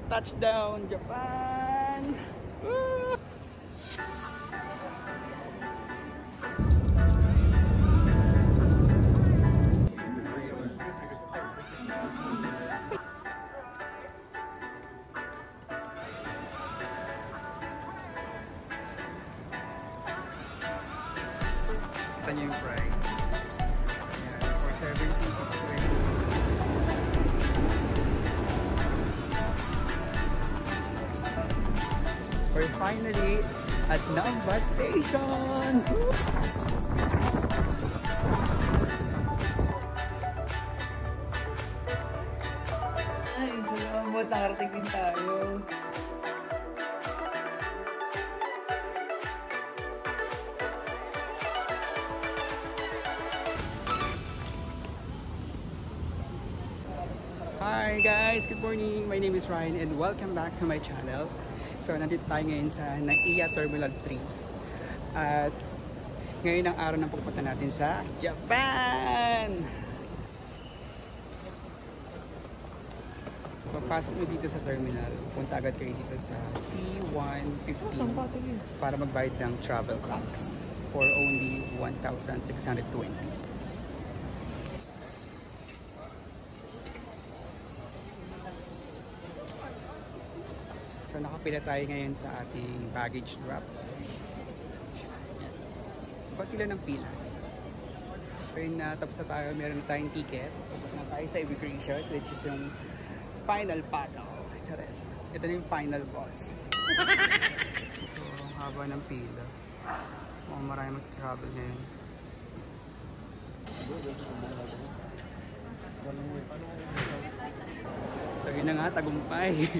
touchdown, Japan! Woo! Ito niyo yung price. Ayan, for 70. We're finally at Namba Station! Ay, salamat! Nakarating din tayo! Hi guys! Good morning! My name is Ryan and welcome back to my channel. So, nandito tayo ngayon sa NAIA Terminal 3. At ngayon ang araw ng pupunta natin sa Japan! Pagpasok nyo dito sa terminal, punta agad kayo dito sa C115 para magbayad ng travel tax for only 1,620. So nakapila tayo ngayon sa ating baggage drop. Pagpila ng pila. Pero tapos na tayo, meron na tayong ticket. Tapos na tayo sa immigration, which is yung final battle. Chares. Ito na yung final boss. So, ang haba ng pila. Mukhang marami mag-travel ngayon. So yun na nga, tagumpay.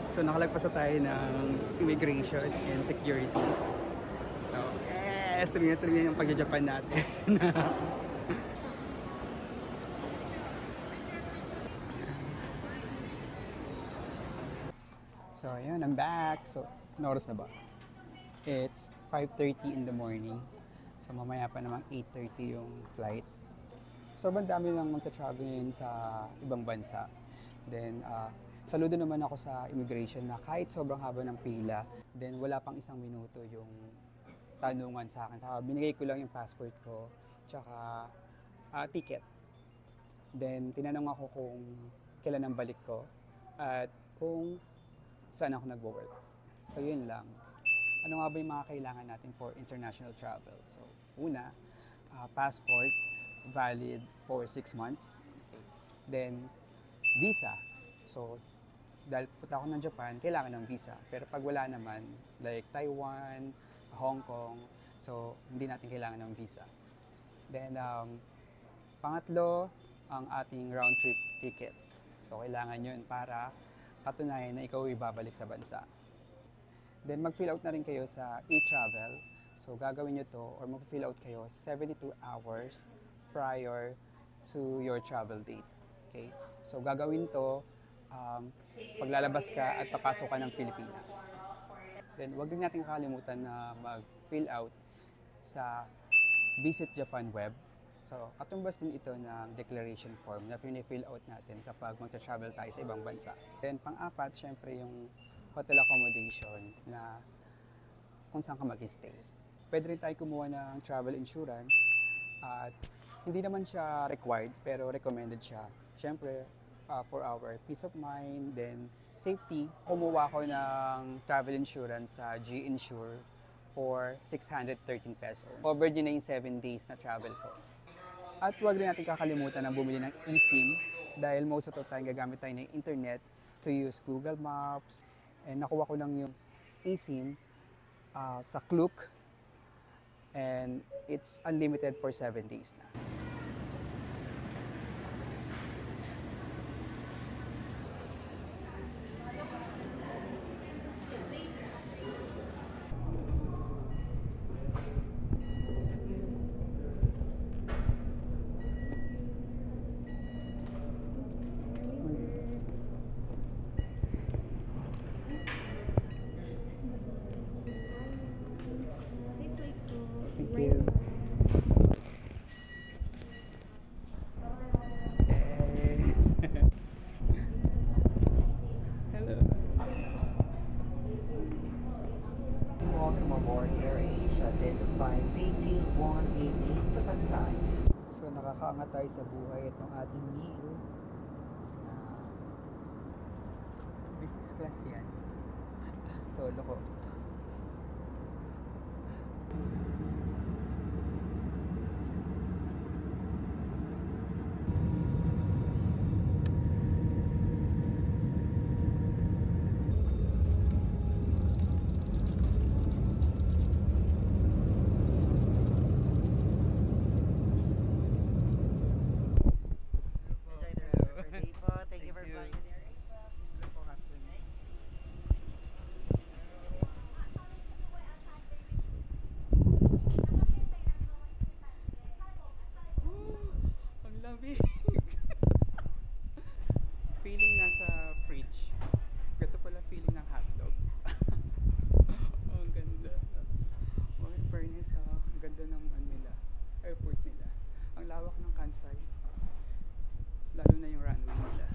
So nakalagpas na tayo ng immigration and security. So yes, tuloy na yung pag-Japan natin. So ayun, I'm back. So oras na ba? It's 5:30 in the morning. So mamaya pa namang 8:30 yung flight. So dami lang magta-travel ngayon sa ibang bansa. Then saludo naman ako sa immigration na kahit sobrang haba ng pila, then wala pang isang minuto yung tanungan sa akin. Binigay ko lang yung passport ko, tsaka ticket. Then tinanong ako kung kailan ang balik ko at kung saan ako nagwo-work. So yun lang. Ano nga ba yung mga kailangan natin for international travel? So una, passport, valid for 6 months. Okay. Then visa. So dahil punta ako ng Japan, kailangan ng visa. Pero pag wala naman, like Taiwan, Hong Kong, so hindi natin kailangan ng visa. Then, pangatlo, ang ating round trip ticket. So, kailangan yun para patunayan na ikaw ibabalik sa bansa. Then, mag-fill out na rin kayo sa e-travel. So, gagawin nyo to or mag-fill out kayo 72 hours prior to your travel date. Okay? So, gagawin to paglalabas ka at papasok ka ng Pilipinas. Then, huwag din natin kakalimutan na mag-fill out sa Visit Japan web. So, katumbas din ito ng declaration form na fill out natin kapag magta-travel tayo sa ibang bansa. Then, pang-apat, syempre yung hotel accommodation na kung saan ka mag-stay. Pwede rin tayo kumuha ng travel insurance at hindi naman siya required pero recommended siya. Syempre, for our peace of mind, then safety. Kumuha ko ng travel insurance sa G-Insure for 613 pesos. Covered din na yung 7 days na travel ko. At huwag rin natin kakalimutan na bumili ng eSIM dahil most of the time gagamit tayo ng internet to use Google Maps. And nakuha ko lang yung eSIM sa Klook and it's unlimited for 7 days na. Thank you. aboard AirAsia. This is flight CT188 to Pansai. So nakakaangat tayo sa buhay itong ating meal. Business class yan. Solo ko. Feeling nasa fridge. Gato pala feeling ng hotdog. Oh, ang ganda. Oh, in fairness, ang ganda ng nila, airport nila. Ang lawak ng Kansai. Lalo na yung runway nila.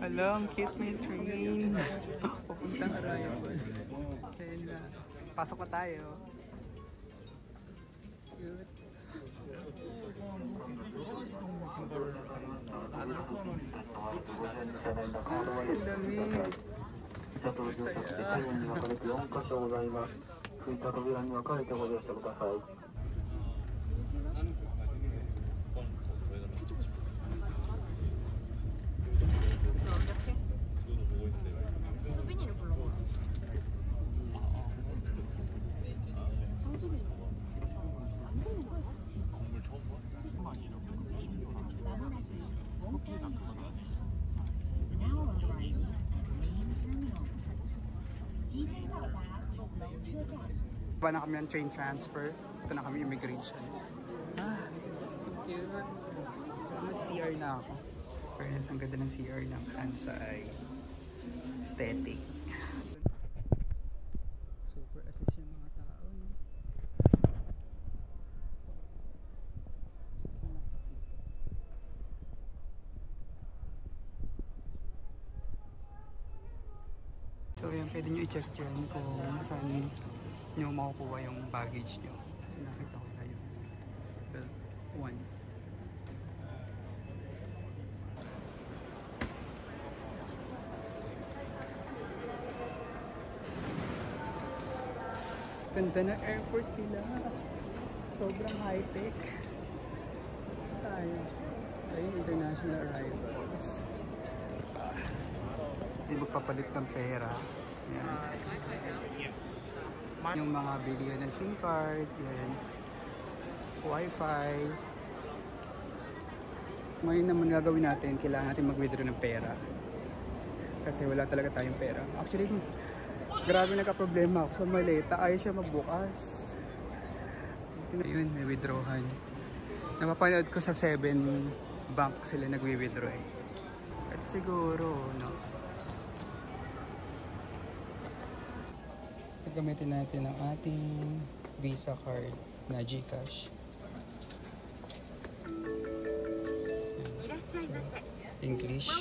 Alam, cute may train. Papuntang Arrival. Then, pasok na tayo. Cute. Ay, lamig. Masaya. 'Ba na kami ng train transfer. Ito na kami immigration. Cute. CR na ako. Fairness, ang ganda ng CR ng Kansai. Aesthetic. Super assist yung mga tao. No? So yun, pwede nyo i-check dyan kung saan nyo makukuha yung baggage nyo. Nakita ko tayo. Belt 1. Ganda na airport nila. Sobrang high-tech. Saan tayo? Ayun, international arrivals. Hindi magpapalit ng pera. Yan. Yung mga bilihan ng SIM card. Yan. Wi-Fi. Ngayon naman gagawin natin, kailangan natin mag-withdraw ng pera. Kasi wala talaga tayong pera. Actually, grabe nagka-problema ako sa maleta. Ayaw siya magbukas. Ayun, may withdrawhan. Napapanood ko sa 7 bank sila nagwi-withdraw eh. Ito siguro, no? Gagamitin natin ang ating Visa card na GCash. So, English.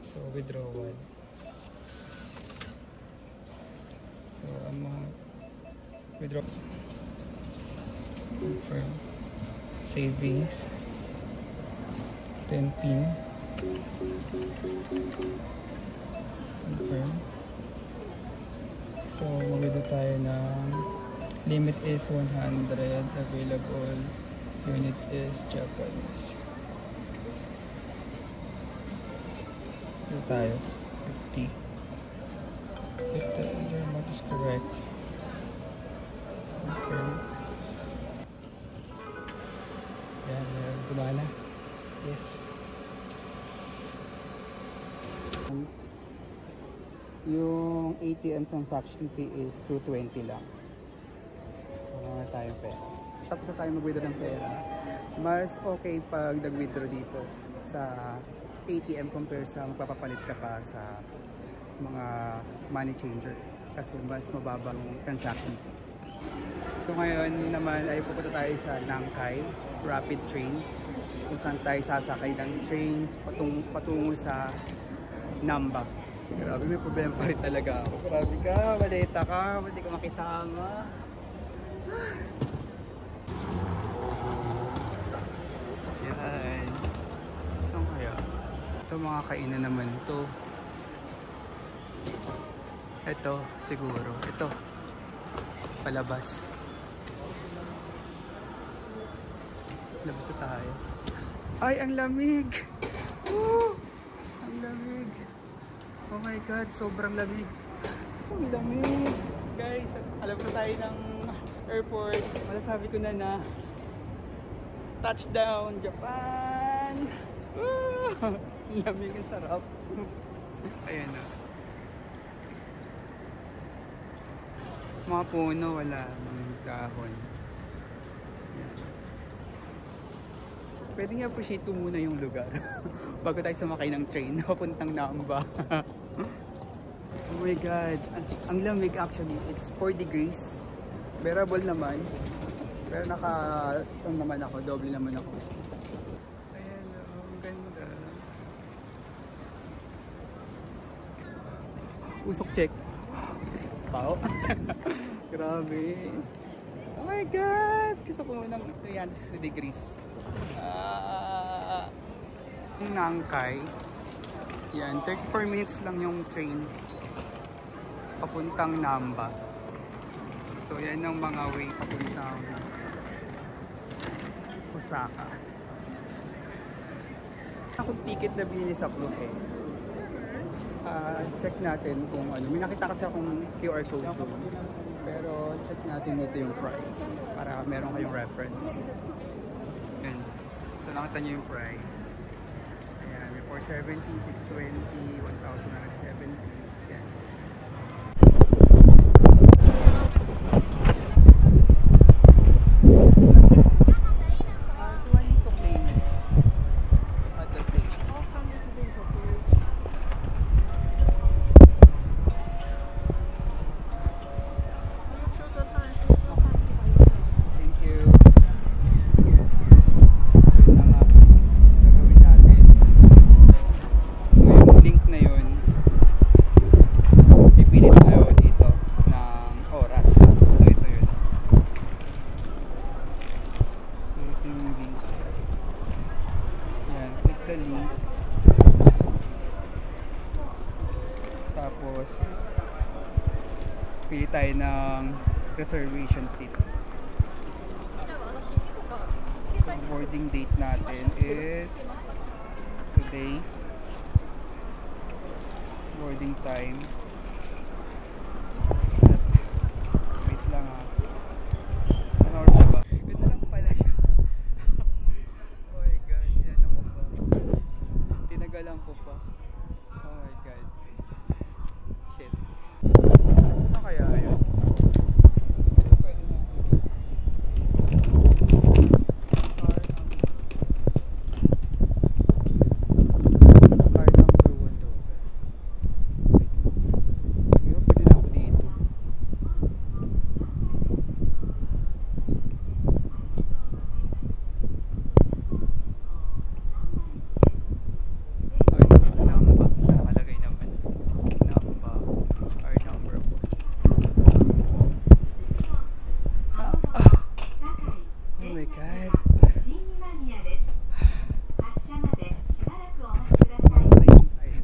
So, withdrawal. So, amount. Withdraw. Confirm. Savings. Then PIN. Confirm. So, mag-withdraw tayo ng limit is 100. Available unit is Japanese. Ito tayo. 50. If the amount is correct. Confirm. Yan, gumana. Yes. Yung ATM transaction fee is 220 lang. So, wala tayong pera. Tapos na tayo mag-withdraw ng pera. Mas okay pag nag-withdraw dito sa ATM compare sa magpapapalit ka pa sa mga money changer. kasi mas mababa yung transaction fee. So ngayon naman ay pupunta tayo sa Nangkai Rapid Train kung saan tayo sasakay ng train patungo sa Namba. Grabe, may problema pa rin talaga ako. Grabe ka, malita ka, hindi ka makisama. Yan. Saan kaya? Ito mga kainan naman to. Ito, siguro. Ito. Palabas. Labas na tayo. Ay, ang lamig! Woo! Ang lamig! Oh my God, sobrang lamig. Ang lamig! Guys, alam na tayo ng airport. Masasabi ko na touchdown, Japan! Woo! Ang lamig, ang sarap. Ayan na. Mga puno, wala. Mga dahon. Pwede nga appreciate ko muna yung lugar bago tayo sumakay ng train papuntang Namba. Oh my God, ang lamig actually. It's 4 degrees. Bearable naman. Pero naka-on naman ako, doble naman ako. Ayan, ang ganda. Usok check. Pao. Grabe. Oh my God! Gusto ko munang 360 degrees. Nangkai. Yan, 34 minutes lang yung train papuntang Namba. So yan ang mga way papuntang Osaka. Akong ticket na binili sa Klook eh. Check natin kung ano. May nakita kasi akong QR code doon. Pero check natin dito yung price para meron kayong reference. Yan. So nakita nyo yung price. Ayan, may 470, 620, 1,170. Yan. Do I need to claim it at the station? Thank you. Yun na nga gagawin natin. So yung link na yun, pipili tayo dito ng oras. So ito yun. So ito yung link. Yan, click the link. Tapos pili tayo ng reservation seat. So, boarding date natin is today. Boarding time. Wait lang ha. Ano oras na ba? Ito lang pala siya. Oh my God. Yan ako pa. Tinagalan ko pa. Oh my God. Shit. Ano kaya yun? Pwede na. Car number 1 daw. Siguro pwede na ako dito. Oh, ito. Namba. Nakalagay naman. Namba. Car number 1. Oh my God. Masakit yung time.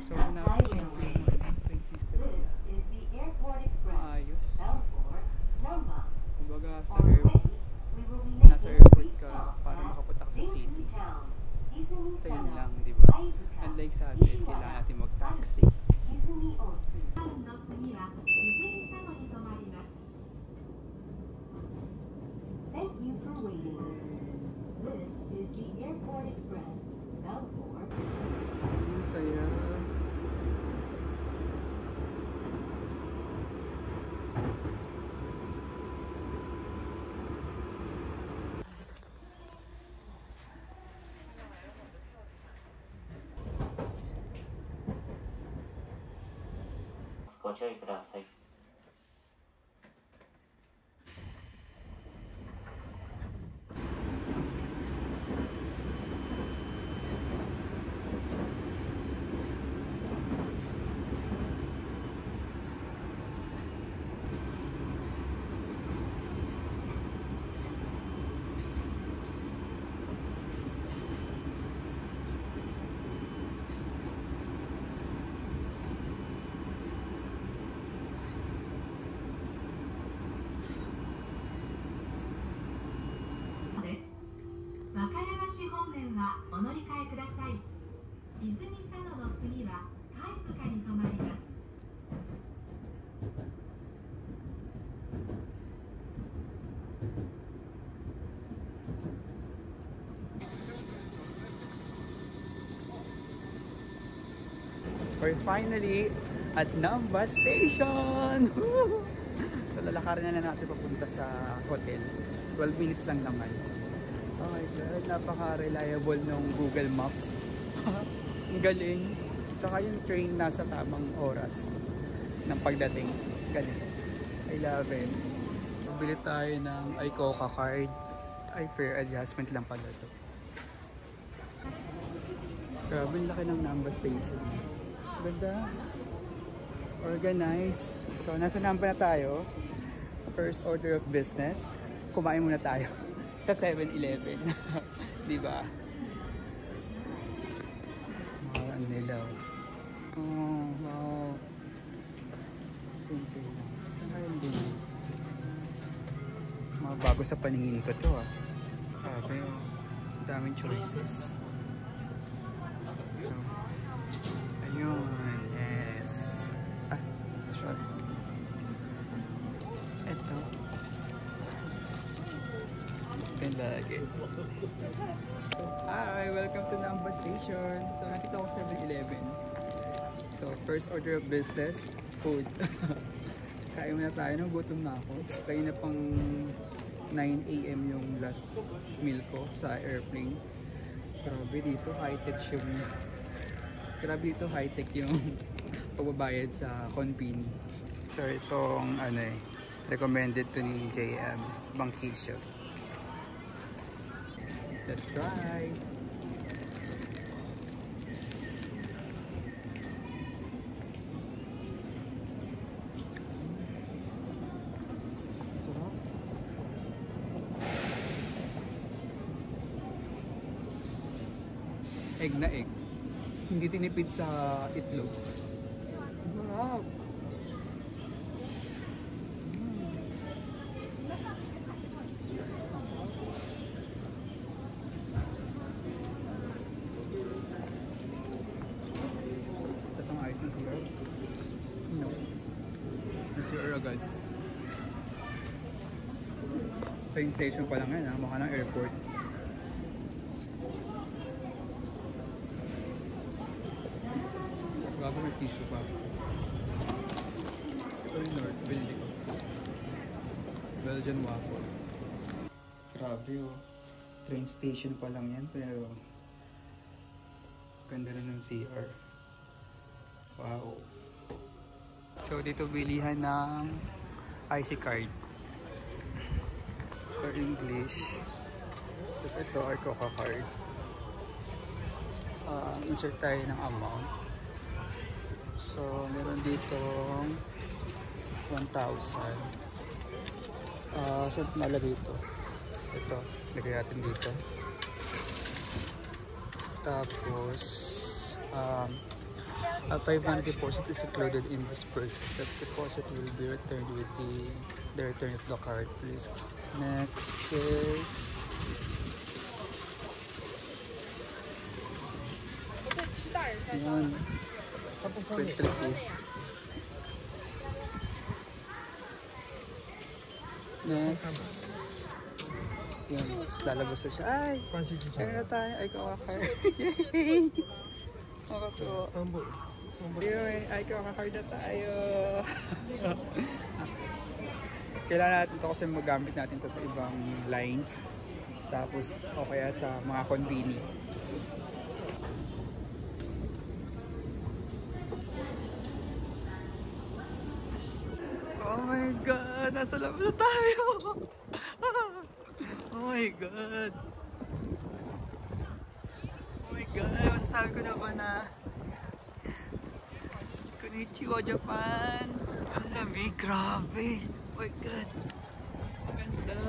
So, na-appreciate ko yung train system nila. Maayos. Kumbaga sa nasa airport ka para makapunta ka sa city. Train lang, di ba? Unlike sa atin, kailangan natin mag-taxi. Thank you for waiting. This is the Airport Express, bound for Ang saya. ご注意ください。和歌山市方面はお乗り換えください。泉佐野の次は貝塚に停まります。We're finally at Namba Station! So lalakarin na natin papunta sa hotel. 12 minutes lang naman. Oh my God, napaka-reliable ng Google Maps. Ang galing. Tsaka yung train nasa tamang oras ng pagdating. Galing. I love it. Bili tayo ng iCoca card. Ay, fare adjustment lang pala ito. Grabe, laki ng Namba Station. Ganda. Organized. So, nasa Namba na tayo. First order of business. Kumain muna tayo sa 7-Eleven. Diba? Mga nilaw. Oh, wow. Simple lang. Saan kayo din? Mga bago sa paningin ko to ah. Grabe oh. Daming choices. Ayun. Yes. Ah, short. Ito. Lagi. Hi! Welcome to Namba Station. So, nakita ko 7-Eleven. So, first order of business, food. Kain muna tayo. Gutom na ako. Kaya na pang 9 AM yung last meal ko sa airplane. Grabe dito, high-tech yung... Grabe dito, high-tech yung pagbabayad sa Konbini. So, itong recommended to ni JM, Bangkisyo. Let's try! Egg na egg. Hindi tinipid sa itlog. Wow! Tapos ang ice na CR? No. Na CR agad. Train station pa lang yan ha. Mukha ng airport. Bago may tissue pa. Ito yung North, binili ko. Belgian waffle. Grabe oh. Train station pa lang yan pero ganda na ng CR. Wow. So dito bilihan ng IC card. For English. Tapos ito ay Coca card. Insert tayo ng amount. So, meron dito 1,000. So, nalagay ito. Ito, lagay natin dito. Tapos, a 500 deposit is included in this purchase. That deposit will be returned with the return of the card, please. Next is... Ayan. 23C. Next. Yan. Lalabas na siya. Ay! Kaya na tayo. Ay, kawakar. Yay! Makatuwa. Yun. Ay, kawakar na tayo. Kailangan natin ito kasi magamit natin ito sa ibang lines. Tapos, o kaya sa mga konbini. God! Nasa labas na tayo! Oh my God! Oh my God! Masasabi ko na ba na Konnichiwa, Japan! Ang lamig! Grabe! Oh my God! Ganda!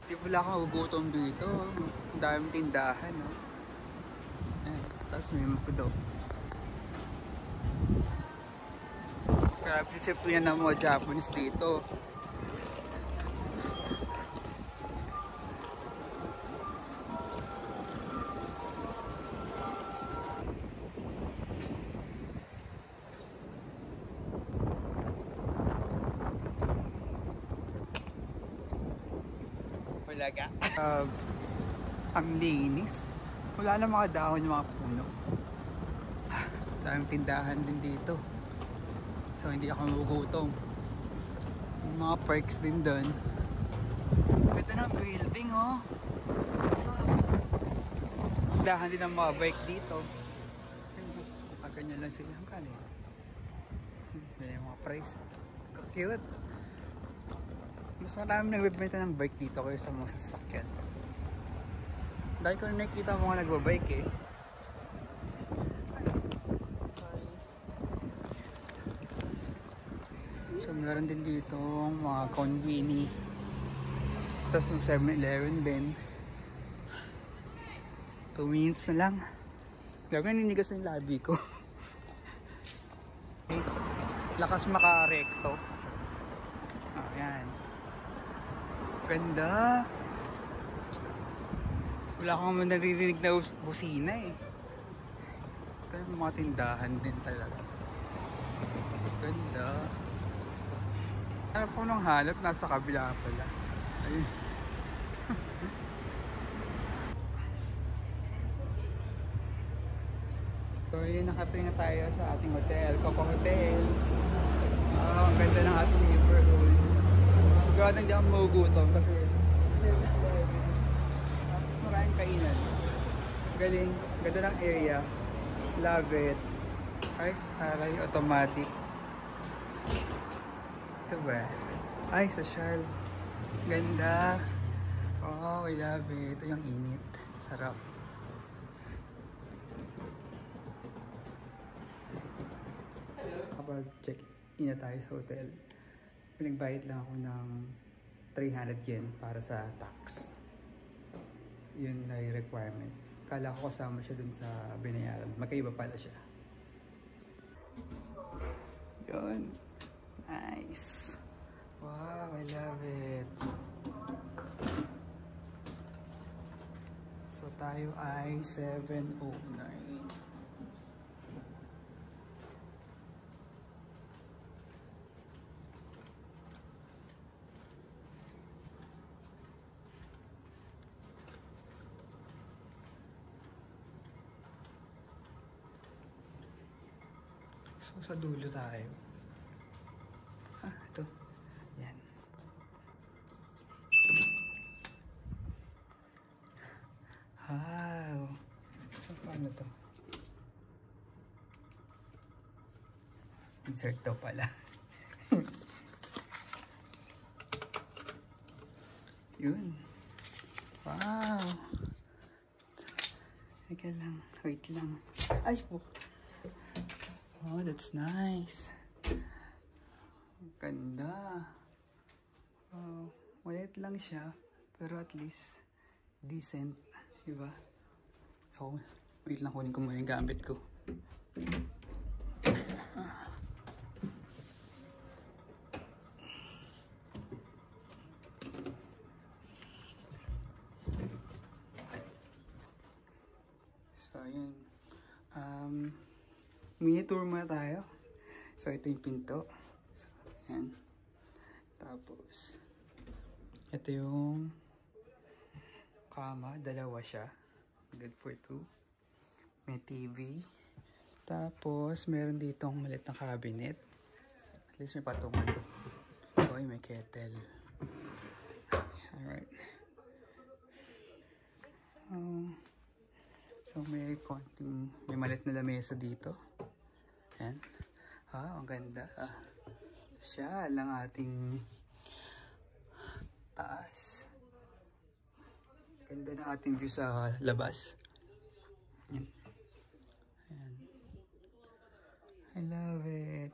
Di pala ako magugutom dito. Ang daming tindahan, no? Ayan, tapos may McDo. Grabe disiplina ng mga Japanese dito. Wala ka? Ang linis. Wala na mga dahon yung mga puno. Daming tindahan din dito. So hindi ako magugutom. Yung mga perks din doon. Ganda ng building, oh. Tindahan din ng mga bike dito. Ganyan lang sila. Ang kano yun? Yan yung mga price. Cute. Mas marami nagbibenta ng bike dito kaysa sa mga sasakyan. Dahil ko na nakikita mga nagbabike eh. So meron din dito mga conveni. Tapos ng 7-Eleven din. 2 minutes na lang. Grabe naninigas na yung labi ko. Okay. Lakas makarekto. Ayan. Ganda. Wala akong naririnig na busina eh. Ito yung mga tindahan din talaga. Ganda. Ano po nung hanap? Nasa kabila pala. Ayun. So yun, nakating na tayo sa ating hotel. Coco Hotel. Ang ganda ng ating neighborhood. Sigurado hindi ako magugutom kasi tapos maraming kainan. Galing. Ganda ng area. Love it. Ay, aray, automatic. Ito ba? Ay, social. Ganda. Oh, I love it. Ito yung init. Sarap. Kapag check-in na tayo sa hotel, pinagbayad lang ako ng 300 yen para sa tax. Yun na yung requirement. Kala ko kasama siya dun sa binayaran. Magkaiba pala siya. Yun. Nice. Wow, I love it. So tayo ay 7:09. So sa dulo tayo. Ito. Yan. Wow. So paano to? Insert to pala. Yun. Wow. Teka lang. Wait lang. Ay po. Oh, that's nice. Ganda. Oh, maliit lang siya. Pero at least, decent. Diba? So, wait lang, kunin ko muna yung gamit ko. So, yun. Mini tour muna tayo. So, ito yung pinto. So, yan. Tapos, ito yung kama. Dalawa siya. Good for 2. May TV. Tapos, meron ditong maliit na cabinet. At least may patungan. Okay, may kettle. Alright. So, So may malit na lamesa dito. Ayan. Ang ganda. Siya lang ating taas. Ganda na ating view sa labas. Ayan. Ayan. I love it.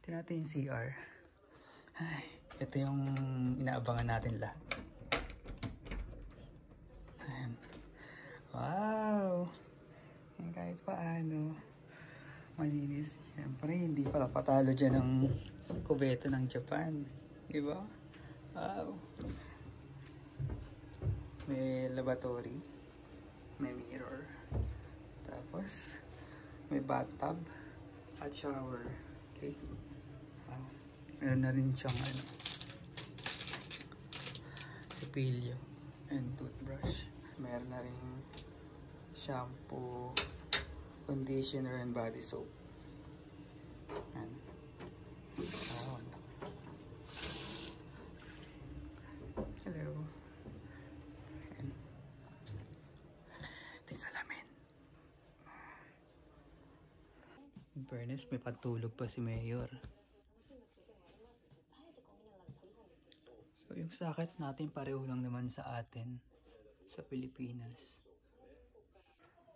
Ito natin yung CR. Ay, ito yung inaabangan natin lahat. Ayan. Wow! Ayan, kahit paano malinis. Siyempre, hindi pala patalo dyan ng kubeto ng Japan. Diba? Wow! May lavatory. May mirror. Tapos, may bathtub at shower. Okay? Wow. Meron na rin siyang sipilyo and toothbrush. Meron na rin shampoo, conditioner, and body soap. Ayan. Wow. Hello. Ayan. Ito yung salamin. In fairness, may patulog pa si Mayor. So yung sakit natin pareho lang naman sa atin sa Pilipinas.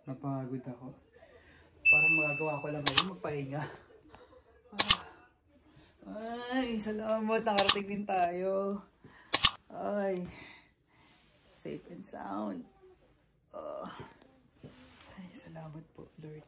Napagod ako. Parang magagawa ko lang ngayon magpahinga. Ay, salamat. Nakarating din tayo. Ay, safe and sound. Ay, salamat po, Lord.